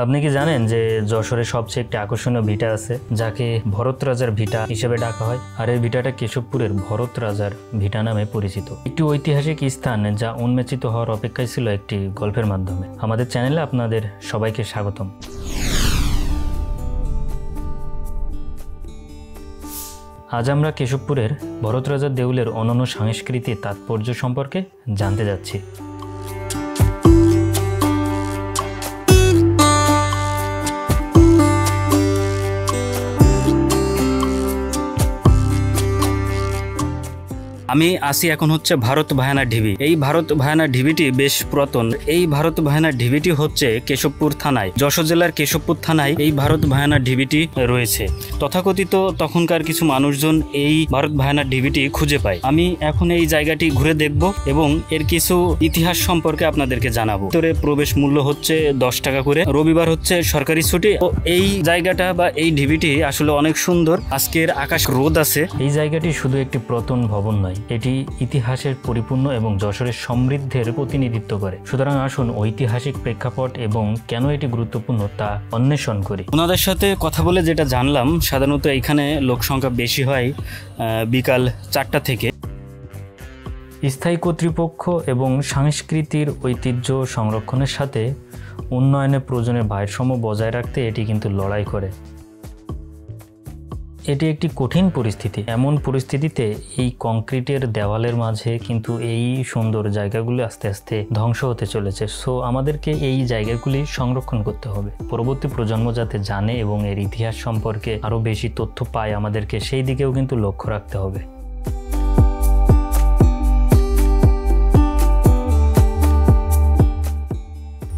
আপনি কি জানেন যে যশোরে সবচেয়ে একটি আকর্ষণীয় ভিটা আছে যাকে ভরত রাজার ভিটা হিসেবে ডাকা হয়, আর এই ভিটাটা কেশবপুরের ভরত রাজার ভিটা নামে পরিচিত। একটি ঐতিহাসিক স্থান যা উন্মোচিত হওয়ার অপেক্ষায় ছিল একটি গল্পের মাধ্যমে। আমাদের চ্যানেলে আপনাদের সবাইকে স্বাগতম। আজ আমরা কেশবপুরের ভরত রাজার দেউলের অনন্য সাংস্কৃতিক তাৎপর্য সম্পর্কে জানতে যাচ্ছি। আমি আসি এখন হচ্ছে ভারত ভায়ানা ঢিবি। এই ভারত ভায়ানা ঢিবিটি বেশ পুরাতন। এই ভারত ভায়ানা ঢিবিটি হচ্ছে কেশবপুর থানায়, যশোর জেলার কেশবপুর থানায় এই ভারত ভায়ানা ঢিবিটি রয়েছে। তথাকথিত তখনকার কিছু মানুষজন এই ভারত ভায়ানা ঢিবিটি খুঁজে পায়। আমি এখন এই জায়গাটি ঘুরে দেখব এবং এর কিছু ইতিহাস সম্পর্কে আপনাদেরকে জানাবো। ভিতরে প্রবেশ মূল্য হচ্ছে 10 টাকা করে। রবিবার হচ্ছে সরকারি ছুটি। এই জায়গাটা বা এই ঢিবিটি আসলে অনেক সুন্দর। আজকের আকাশ রোদ আছে। এই জায়গাটি শুধু একটি পুরাতন ভবন নয়, এটি ইতিহাসের পরিপূর্ণ এবং যশোরের সমৃদ্ধের প্রতিনিধিত্ব করে। সুতরাং আসুন ঐতিহাসিক প্রেক্ষাপট এবং কেন এটি গুরুত্বপূর্ণ তা অন্বেষণ করি। ওনাদের সাথে কথা বলে যেটা জানলাম, সাধারণত এখানে লোক সংখ্যা বেশি হয় বিকাল 4টা থেকে। স্থায়ী কর্তৃপক্ষ এবং সংস্কৃতির ঐতিহ্য সংরক্ষণের সাথে উন্নয়নের প্রয়োজনের ভারসাম্য বজায় রাখতে এটি কিন্তু লড়াই করে। এটি একটি কঠিন পরিস্থিতি। এমন পরিস্থিতিতে এই কংক্রিটের দেওয়ালের মাঝে কিন্তু এই সুন্দর জায়গাগুলি আস্তে আস্তে ধ্বংস হতে চলেছে। সো আমাদেরকে এই জায়গাগুলি সংরক্ষণ করতে হবে। পরবর্তী প্রজন্ম যাতে জানে এবং এর ইতিহাস সম্পর্কে আরও বেশি তথ্য পায়, আমাদেরকে সেই দিকেও কিন্তু লক্ষ্য রাখতে হবে।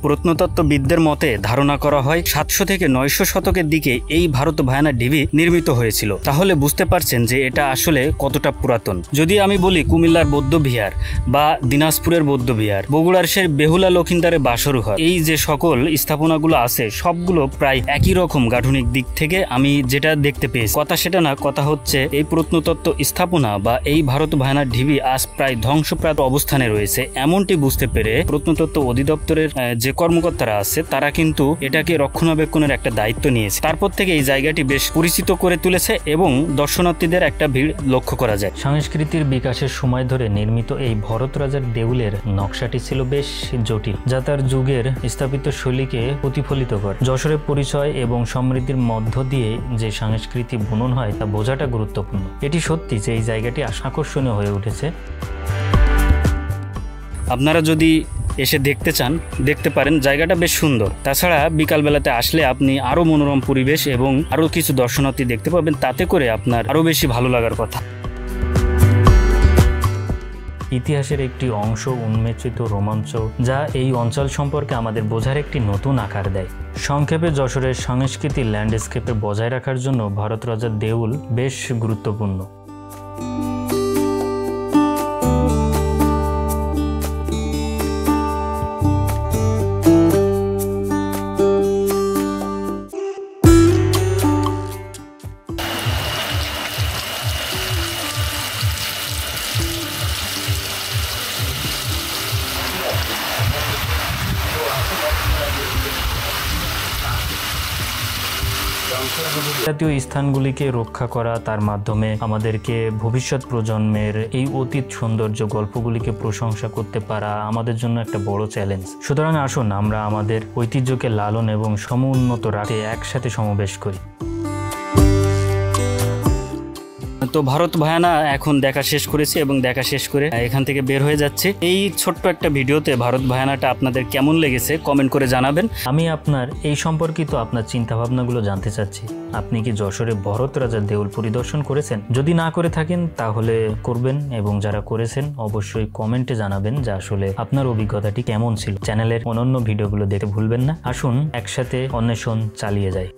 প্রত্নতত্ত্ববিদদের মতে ধারণা করা হয় 700 থেকে 900 শতকের দিকে এই ভারত ভায়ানা ঢিবি নির্মিত হয়েছিল। তাহলে বুঝতে পারছেন যে এটা আসলে কতটা পুরাতন। যদি আমি বলি কুমিল্লার বৌদ্ধবিহার বা দিনাজপুরের বৌদ্ধবিহার, বগুড়ার সেই বেহুলা লক্ষিন্দারের বাসরঘর, এই যে সকল স্থাপনাগুলো আছে সবগুলো প্রায় একই রকম গাঠনিক দিক থেকে আমি যেটা দেখতে পেয়েছি। কথা সেটা না, কথা হচ্ছে এই প্রত্নতত্ত্ব স্থাপনা বা এই ভারত ভায়ানা ঢিবি আজ প্রায় ধ্বংসপ্রাপ্ত অবস্থানে রয়েছে। এমনটি বুঝতে পেরে প্রত্নতত্ত্ব অধিদপ্তরের যে কর্মকর্তারা আছে তারা কিন্তু এটাকে রক্ষণাবেক্ষণের একটা দায়িত্ব নিয়েছে। তারপর থেকে এই জায়গাটি বেশ পরিচিত করে তুলেছে এবং দর্শনার্থীদের একটা ভিড় লক্ষ্য করা যায়। সংস্কৃতির বিকাশের সময় ধরে নির্মিত এই ভরত রাজার দেউলের নকশাটি ছিল বেশ জটিল, যা তার যুগের স্থাপিত শৈলীকে প্রতিফলিত করে। যশোরের পরিচয় এবং সমৃদ্ধির মধ্য দিয়ে যে সাংস্কৃতিক বুনন হয় তা বোঝাটা গুরুত্বপূর্ণ। এটি সত্যি যে এই জায়গাটি আকর্ষণীয় হয়ে উঠেছে। আপনারা যদি এসে দেখতে চান দেখতে পারেন, জায়গাটা বেশ সুন্দর। তাছাড়া বিকালবেলাতে আসলে আপনি আরও মনোরম পরিবেশ এবং আরও কিছু দর্শনার্থী দেখতে পাবেন, তাতে করে আপনার আরও বেশি ভালো লাগার কথা। ইতিহাসের একটি অংশ উন্মোচিত রোমাঞ্চ যা এই অঞ্চল সম্পর্কে আমাদের বোঝার একটি নতুন আকার দেয়। সংক্ষেপে যশোরের সাংস্কৃতিক ল্যান্ডস্কেপে বজায় রাখার জন্য ভারত রাজার দেউল বেশ গুরুত্বপূর্ণ। জাতীয় স্থানগুলিকে রক্ষা করা, তার মাধ্যমে আমাদেরকে ভবিষ্যৎ প্রজন্মের এই অতীত সৌন্দর্য গল্পগুলিকে প্রশংসা করতে পারা আমাদের জন্য একটা বড় চ্যালেঞ্জ। সুতরাং আসুন আমরা আমাদের ঐতিহ্যকে লালন এবং সমুন্নত রাখতে একসাথে সমাবেশ করি। তো ভারত ভায়ানা এখন দেখা শেষ করেছি এবং দেখা শেষ করে এখান থেকে বের হয়ে যাচ্ছে। এই ছোট্ট একটা ভিডিওতে ভারত ভায়ানাটা আপনাদের কেমন লেগেছে কমেন্ট করে জানাবেন। আমি আপনার এই সম্পর্কিত আপনার চিন্তাভাবনাগুলো জানতে চাচ্ছি। আপনি কি যশোরে ভরত রাজার দেউল পরিদর্শন করেছেন? যদি না করে থাকেন তাহলে করবেন, এবং যারা করেছেন অবশ্যই কমেন্টে জানাবেন যে আসলে আপনার অভিজ্ঞতাটি কেমন ছিল। চ্যানেলের অনন্য ভিডিওগুলো দেখতে ভুলবেন না। আসুন একসাথে অন্বেষণ চালিয়ে যাই।